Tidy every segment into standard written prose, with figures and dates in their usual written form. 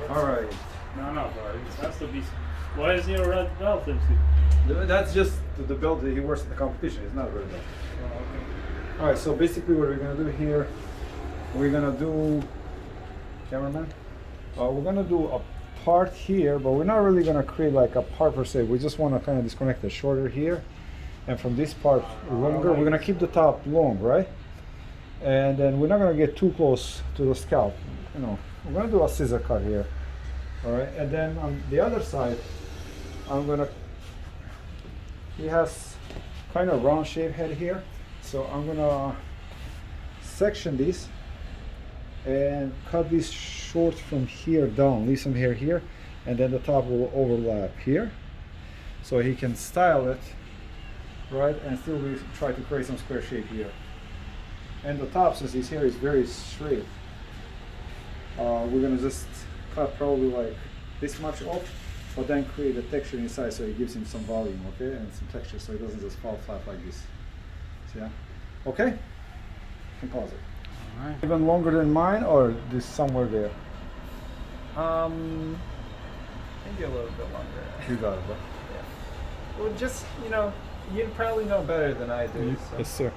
All right. No, bro. It has to be. Why is your red belt, MC? That's just the belt that he wears in the competition. It's not a red belt. Oh, okay. All right. So basically, what we're gonna do here, we're gonna do, cameraman. We're gonna do a part here, but we're not really gonna create like a part per se. We just want to kind of disconnect the shorter here, and from this part longer. We're gonna keep the top long, right? And then we're not gonna get too close to the scalp. You know, we're gonna do a scissor cut here. All right, and then on the other side, he has kind of round shape head here. So I'm gonna section this and cut this short from here down, leave some hair here, and then the top will overlap here. So he can style it, right, and still try to create some square shape here. And the top, since his hair is very straight, we're gonna just cut probably like this much off, but then create a texture inside so it gives him some volume, okay, and some texture so it doesn't just fall flat like this. So yeah, okay, you can pause it. All right. Even longer than mine, or this somewhere there? Maybe a little bit longer. You got it, bro. Yeah. Well, just, you know, you probably know better than I do. So. Yes, sir.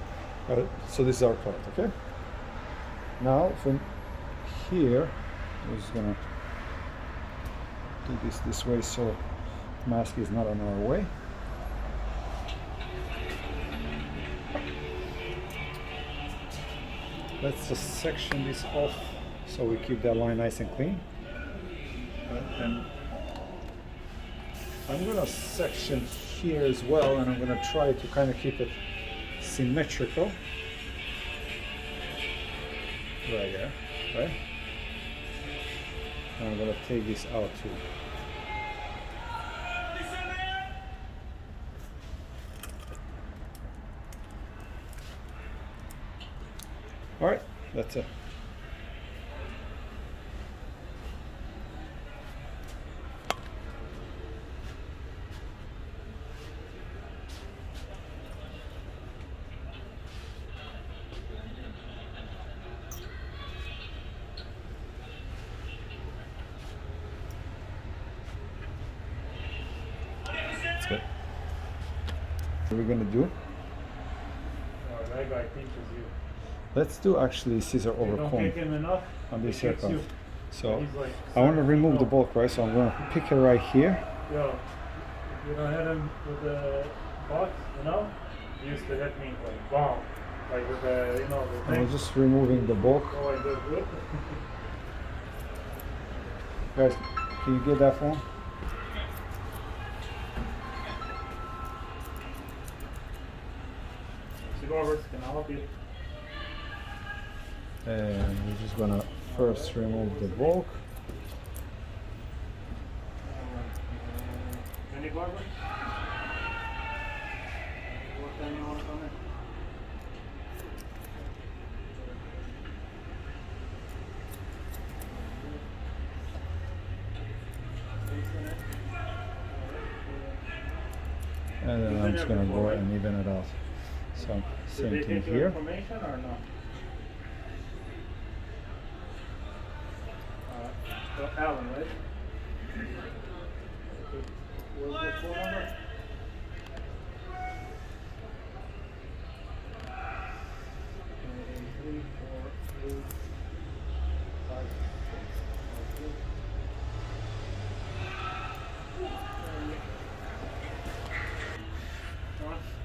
Got it. So this is our part, okay? Now from here, we're just gonna do this way so mask is not on our way. Let's just section this off so we keep that line nice and clean. And I'm gonna section here as well, and I'm gonna try to kind of keep it symmetrical. Right there, right? And I'm gonna take this out too. All right, that's it. That's good. What we're gonna do? Oh, that guy teaches you. Let's do actually scissor You over don't comb kick him enough. on this he kicks haircut. you. So He's like, I want to remove the bulk, right? So I'm gonna pick it right here. Yo, you don't hit him with the box, you know? He used to hit me like bomb. Like with the, you know, the I thing. was just removing the bulk. Oh, I did good. Guys, can you get that phone? MC Barber, can I help you? And we're just gonna first remove the bulk. Any Barber? What time you want to come in? And then I'm just gonna go and even it out. So same Did they thing take your here. information or no? So Alan, right? What's the phone number? Three, four, eight, five, six,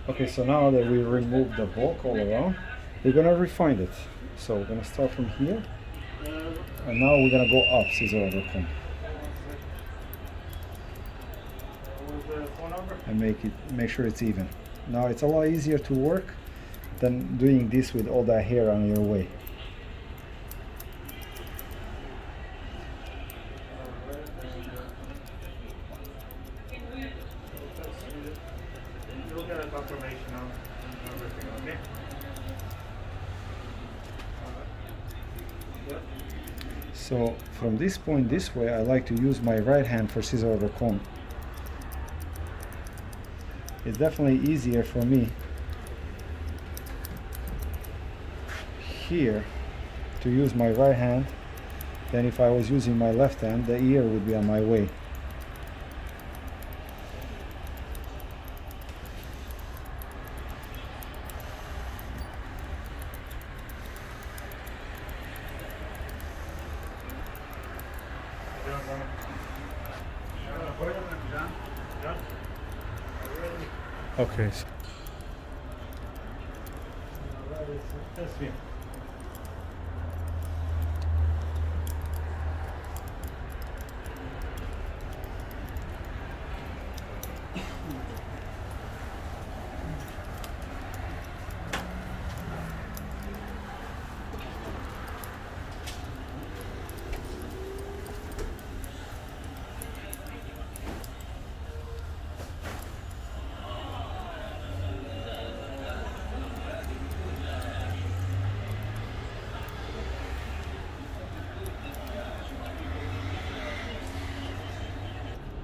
Okay, so now that we removed the bulk all around, we're gonna refine it. So we're gonna start from here, and now we're gonna go up, scissor over comb, What's the phone number? and make sure it's even. Now it's a lot easier to work than doing this with all that hair on your way. You'll get a confirmation on everything, okay? Yep. So from this point this way, I like to use my right hand for scissor over comb. It's definitely easier for me here to use my right hand Then if I was using my left hand, the ear would be on my way. Okay. That's me.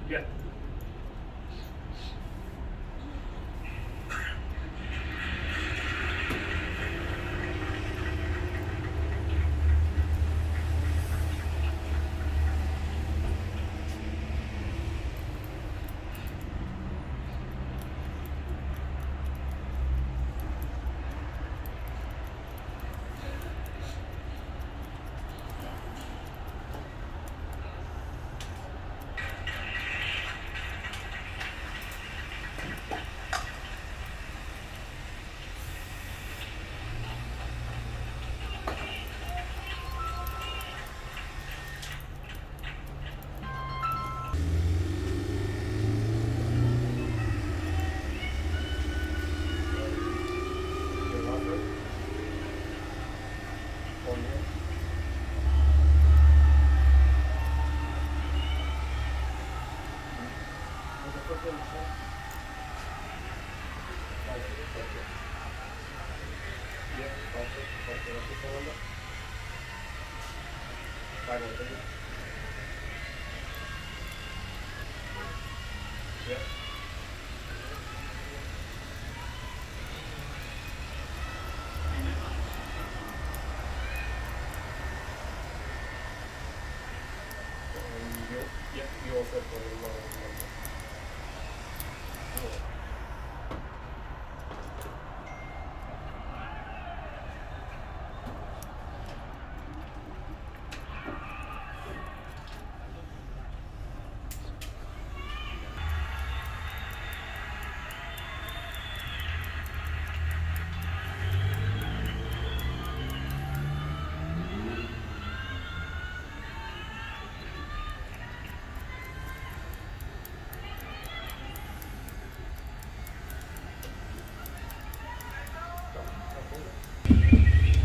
Yeah.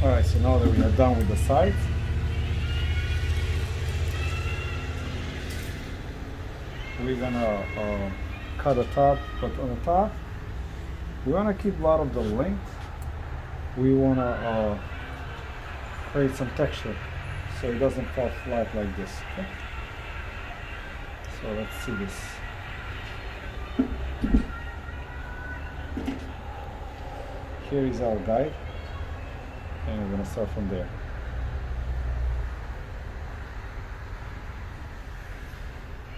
Alright, so now that we are done with the sides, we're gonna cut the top, but on the top, we wanna keep a lot of the length. We wanna create some texture so it doesn't fall flat like this. Okay? So let's see this. Here is our guide, and we're gonna start from there.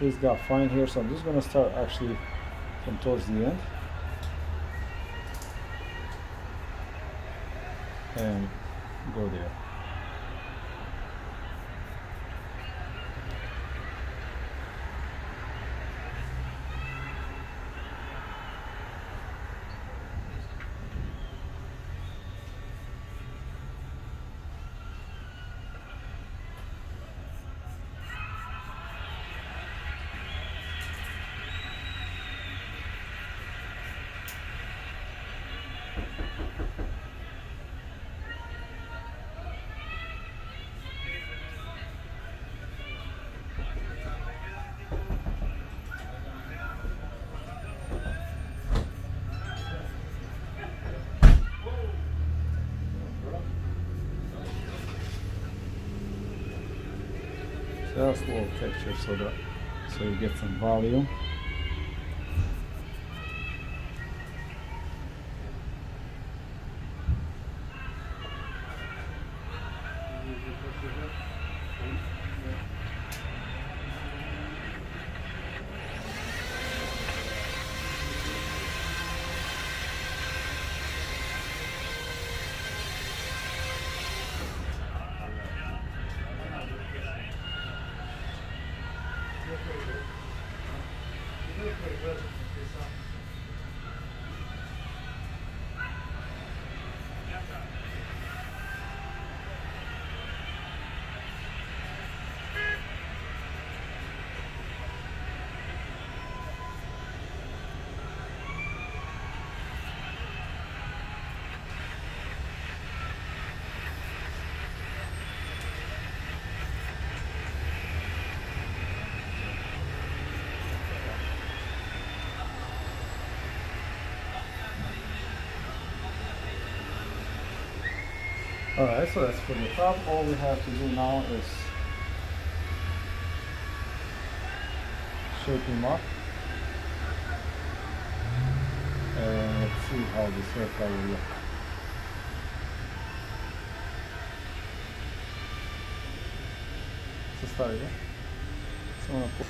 This got fine here, so I'm just gonna start actually from towards the end and go there. Just a little texture so you get some volume. Alright, so that's for the top. All we have to do now is shape him up. And let's see how this haircut will look. So start again. So I'm gonna put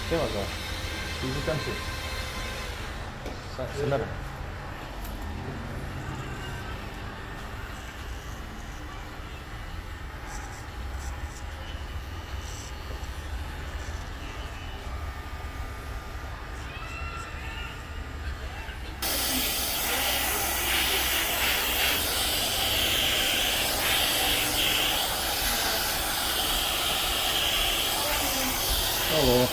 Tem agora. Fiz o cantinho. Semana. Hello.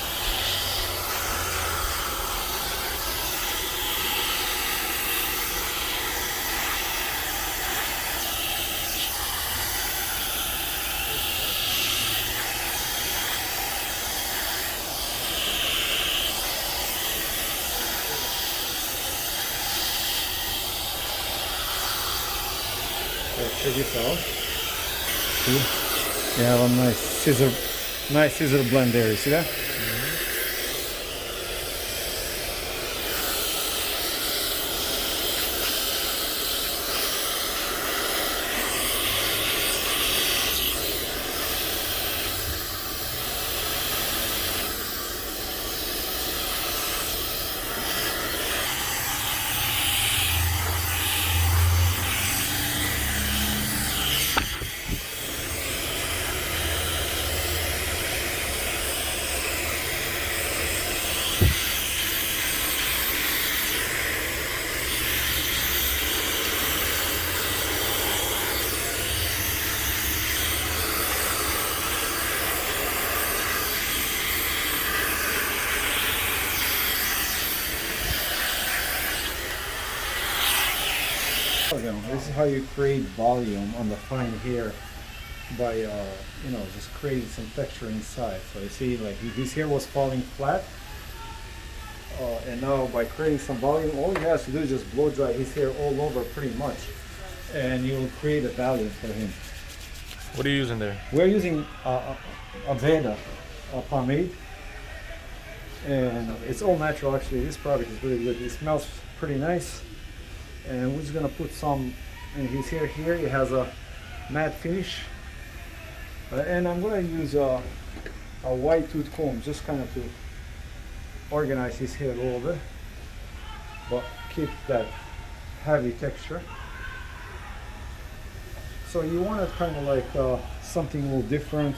Check this out. See? You have a nice scissor blend there. You see that? This is how you create volume on the fine hair by just creating some texture inside. So you see, like his hair was falling flat, and now by creating some volume, all he has to do is just blow dry his hair all over pretty much, and you will create a value for him. What are you using there? We're using a Veda pomade, and it's all natural actually. This product is really good. It smells pretty nice. And we're just gonna put some in his hair here. It has a matte finish, and I'm gonna use a white tooth comb just kind of to organize his hair a little bit, but keep that heavy texture. So you want it kind of like something a little different,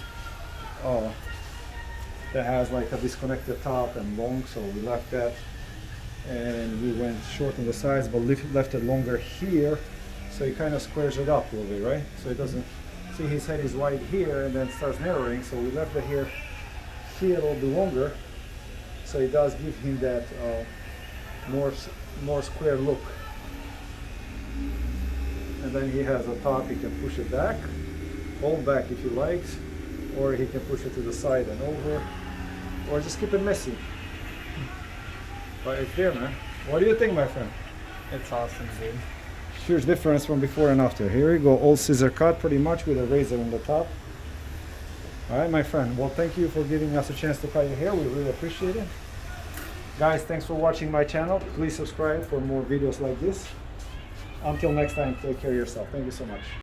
that has like a disconnected top and long. So we left that. And we went short on the sides, but left it longer here, so it kind of squares it up a little bit, right? So it doesn't, see his head is wide here and then starts narrowing, so we left the hair here a little bit longer, so it does give him that more square look. And then he has a top, he can push it back, hold back if he likes, or he can push it to the side and over, or just keep it messy. But it's there, man. What do you think, my friend? It's awesome, dude. Huge difference from before and after. Here we go, all scissor cut pretty much with a razor on the top. All right, my friend. Well, thank you for giving us a chance to cut your hair. We really appreciate it. Guys, thanks for watching my channel. Please subscribe for more videos like this. Until next time, take care of yourself. Thank you so much.